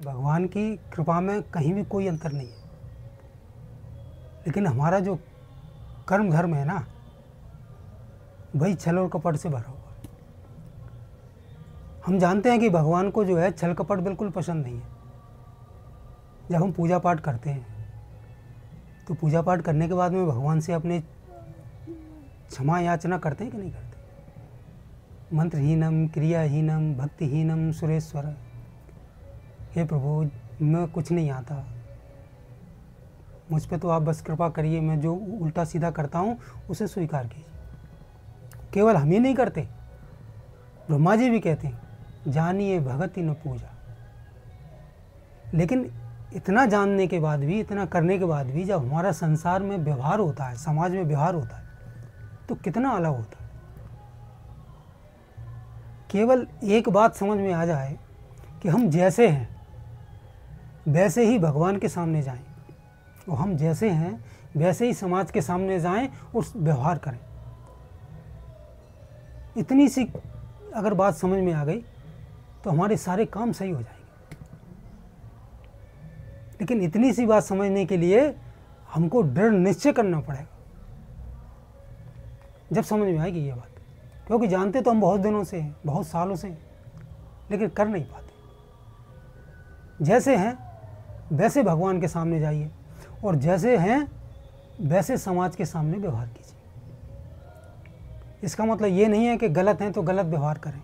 भगवान की कृपा में कहीं भी कोई अंतर नहीं है, लेकिन हमारा जो कर्म धर्म है ना, वही छल और कपट से भरा हुआ है। हम जानते हैं कि भगवान को जो है छल कपट बिल्कुल पसंद नहीं है। जब हम पूजा पाठ करते हैं तो पूजा पाठ करने के बाद में भगवान से अपने क्षमा याचना करते हैं कि नहीं करते? मंत्रहीनम क्रियाहीनम भक्तिहीनम सुरेश्वर, हे प्रभु मैं कुछ नहीं आता, मुझ पे तो आप बस कृपा करिए, मैं जो उल्टा सीधा करता हूँ उसे स्वीकार कीजिए। केवल हम ही नहीं करते, ब्रह्मा जी भी कहते हैं जानिए भगति न पूजा। लेकिन इतना जानने के बाद भी, इतना करने के बाद भी, जब हमारा संसार में व्यवहार होता है, समाज में व्यवहार होता है, तो कितना अलग होता है। केवल एक बात समझ में आ जाए कि हम जैसे हैं वैसे ही भगवान के सामने जाएं, और हम जैसे हैं वैसे ही समाज के सामने जाएं और व्यवहार करें। इतनी सी अगर बात समझ में आ गई तो हमारे सारे काम सही हो जाएंगे। लेकिन इतनी सी बात समझने के लिए हमको दृढ़ निश्चय करना पड़ेगा, जब समझ में आएगी ये बात। क्योंकि जानते तो हम बहुत दिनों से हैं, बहुत सालों से हैं, लेकिन कर नहीं पाते। जैसे हैं वैसे भगवान के सामने जाइए, और जैसे हैं वैसे समाज के सामने व्यवहार कीजिए। इसका मतलब ये नहीं है कि गलत हैं तो गलत व्यवहार करें।